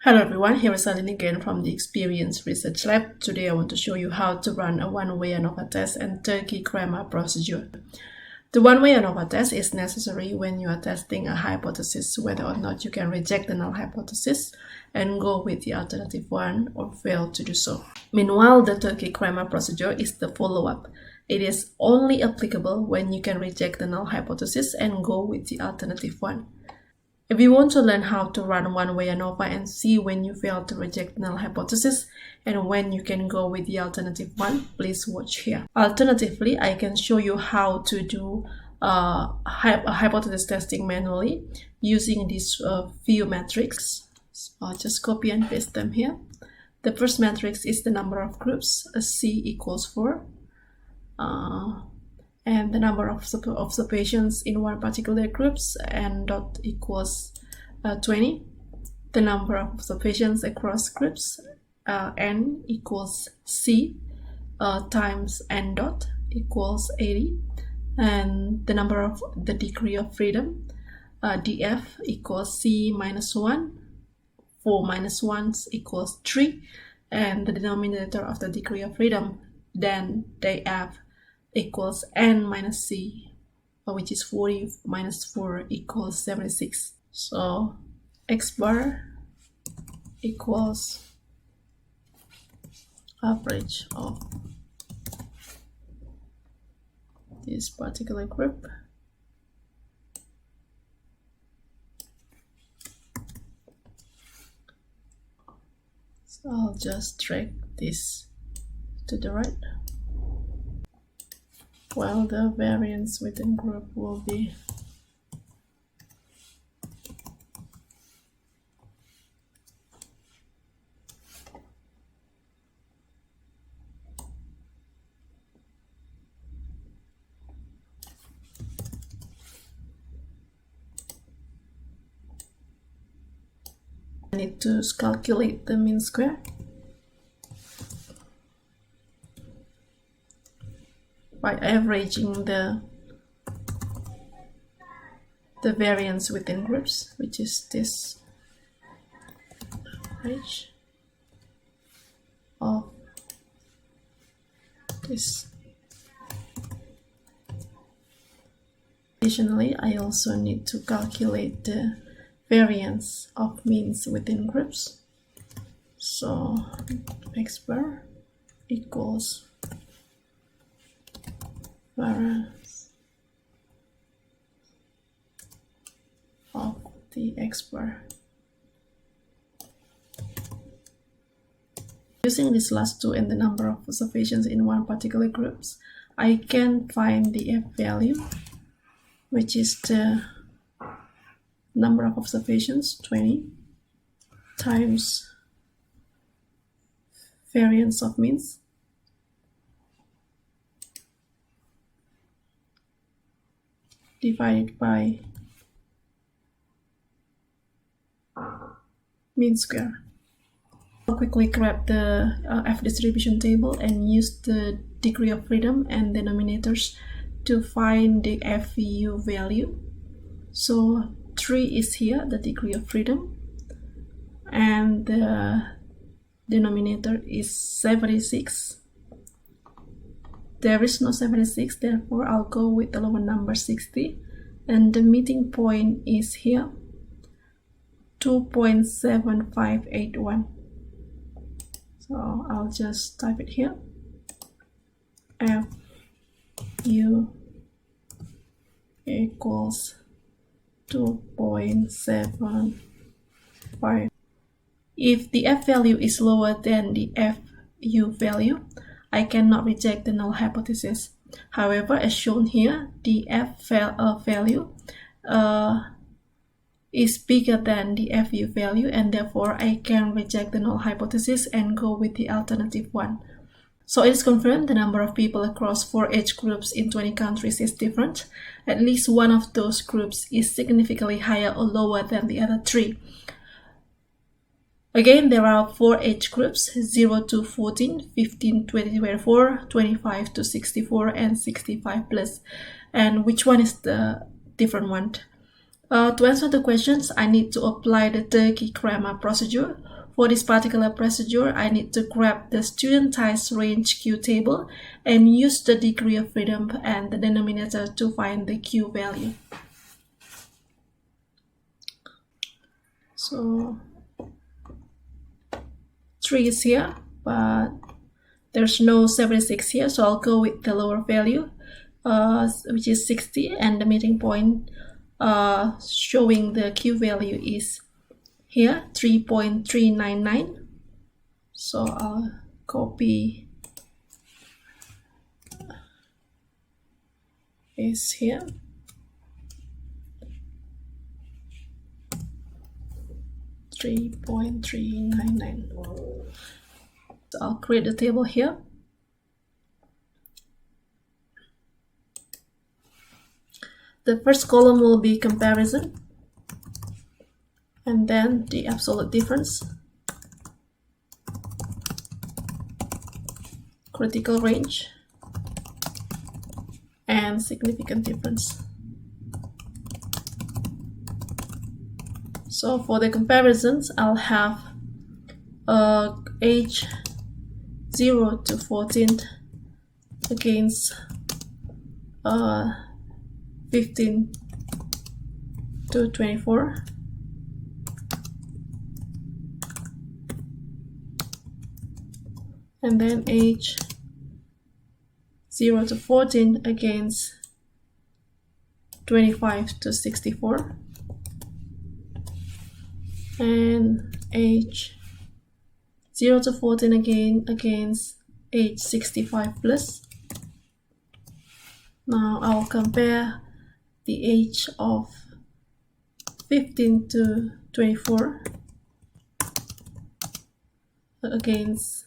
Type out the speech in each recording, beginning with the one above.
Hello everyone, here is Aline again from the Experience Research Lab. Today I want to show you how to run a one-way ANOVA test and Tukey Kramer procedure. The one-way ANOVA test is necessary when you are testing a hypothesis, whether or not you can reject the null hypothesis and go with the alternative one or fail to do so. Meanwhile, the Tukey Kramer procedure is the follow-up. It is only applicable when you can reject the null hypothesis and go with the alternative one. If you want to learn how to run one-way ANOVA and see when you fail to reject null hypothesis and when you can go with the alternative one, please watch here. Alternatively, I can show you how to do hypothesis testing manually using these few metrics. So I'll just copy and paste them here. The first matrix is the number of groups, C equals 4. And the number of observations in one particular groups, n dot equals 20. The number of observations across groups, n equals c times n dot equals 80. And the number of the degree of freedom, df equals c minus 1. 4 minus 1 equals 3. And the denominator of the degree of freedom, then df equals n minus c, which is 40 minus 4 equals 76. So x bar equals average of this particular group. So I'll just drag this to the right. Well, the variance within group will be I need to calculate the mean square. By averaging the variance within groups, which is this average of this. Additionally, I also need to calculate the variance of means within groups. So x bar equals variance of the x bar. Using these last two and the number of observations in one particular groups, I can find the f value, which is the number of observations, 20, times variance of means, divided by mean square. I'll quickly grab the F distribution table and use the degree of freedom and denominators to find the FU value. So 3 is here, the degree of freedom, and the denominator is 76. There is no 76, therefore I'll go with the lower number 60, and the meeting point is here, 2.7581. So I'll just type it here, FU equals 2.75. If the F value is lower than the FU value, I cannot reject the null hypothesis. However, as shown here, the F value is bigger than the FU value, and therefore I can reject the null hypothesis and go with the alternative one. So it is confirmed the number of people across 4 age groups in 20 countries is different. At least one of those groups is significantly higher or lower than the other 3. Again, there are 4 age groups, 0 to 14, 15 to 24, 25 to 64, and 65 plus. And which one is the different one? To answer the questions, I need to apply the Tukey Kramer procedure. For this particular procedure, I need to grab the student types range Q table and use the degree of freedom and the denominator to find the Q value. So 3 is here, but there's no 76 here, so I'll go with the lower value, which is 60, and the meeting point showing the Q value is here, 3.399. So I'll copy this here. $3.399. So I'll create the table here. The first column will be comparison, and then the absolute difference, critical range, and significant difference. So for the comparisons, I'll have age 0 to 14 against 15 to 24. And then age 0 to 14 against 25 to 64. And age 0 to 14 again against age 65 plus. Now I'll compare the age of 15 to 24 against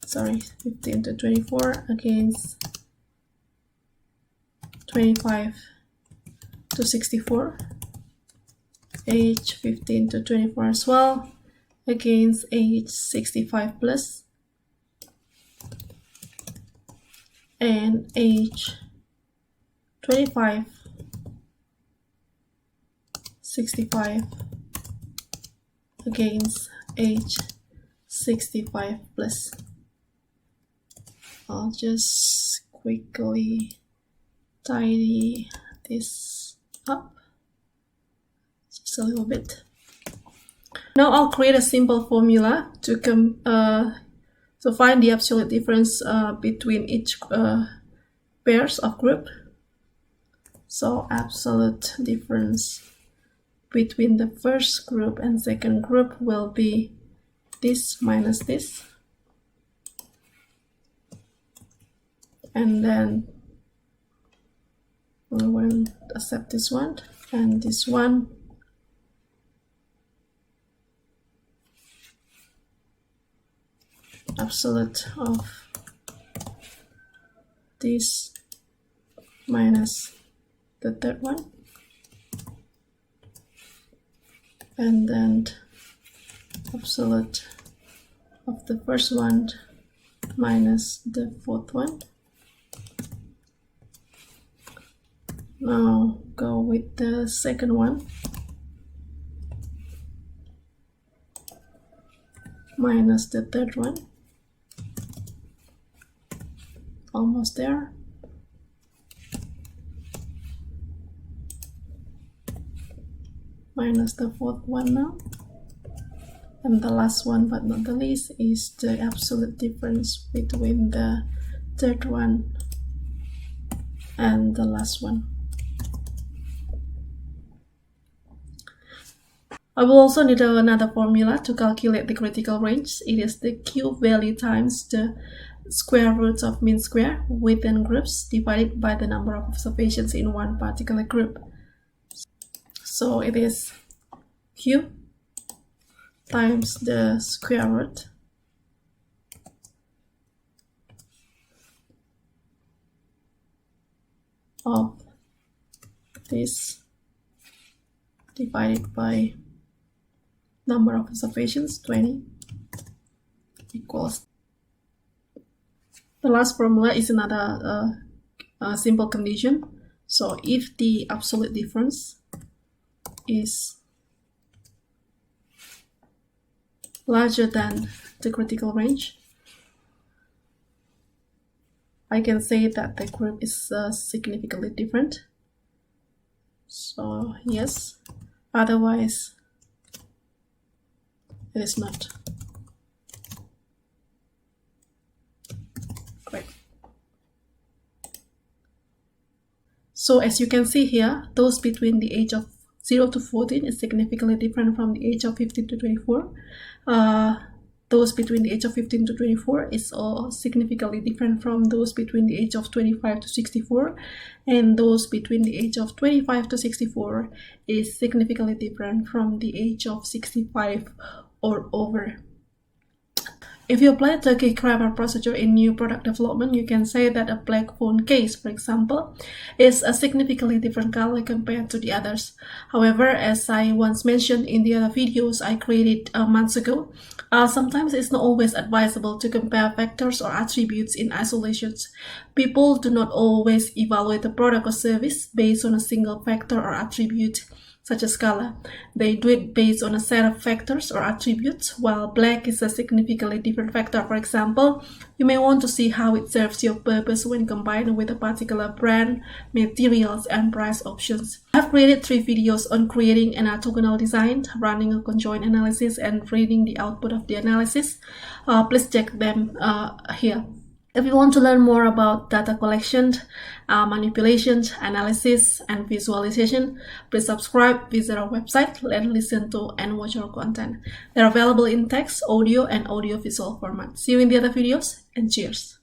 15 to 24 against 25 to 64, age 15 to 24 as well against age 65 plus, and age 25 65 against age 65 plus. I'll just quickly tidy this up just a little bit. Now I'll create a simple formula to find the absolute difference between each pairs of group. So absolute difference between the first group and second group will be this minus this, and then we will accept this one and this one. Absolute of this minus the third one, and then absolute of the first one minus the fourth one. Now go with the second one, minus the third one. Almost there. Minus the fourth one now. And the last one but not the least is the absolute difference between the third one and the last one. I will also need another formula to calculate the critical range. It is the Q value times the square root of mean square within groups divided by the number of observations in one particular group. So it is Q times the square root of this divided by number of observations, 20, equals. The last formula is another simple condition. So if the absolute difference is larger than the critical range, I can say that the group is significantly different. So yes, otherwise it is not. Great. So as you can see here, those between the age of 0 to 14 is significantly different from the age of 15 to 24. Those between the age of 15 to 24 is all significantly different from those between the age of 25 to 64, and those between the age of 25 to 64 is significantly different from the age of 65 or over. If you apply Tukey Kramer procedure in new product development, you can say that a black phone case, for example, is a significantly different color compared to the others. However, as I once mentioned in the other videos I created months ago, sometimes it's not always advisable to compare factors or attributes in isolations. People do not always evaluate the product or service based on a single factor or attribute, such as color. They do it based on a set of factors or attributes, while black is a significantly different factor. For example, you may want to see how it serves your purpose when combined with a particular brand, materials, and price options. I have created 3 videos on creating an orthogonal design, running a conjoint analysis, and reading the output of the analysis. Please check them here. If you want to learn more about data collection, manipulation, analysis, and visualization, please subscribe, visit our website, and listen to and watch our content. They're available in text, audio, and audio-visual format. See you in the other videos, and cheers!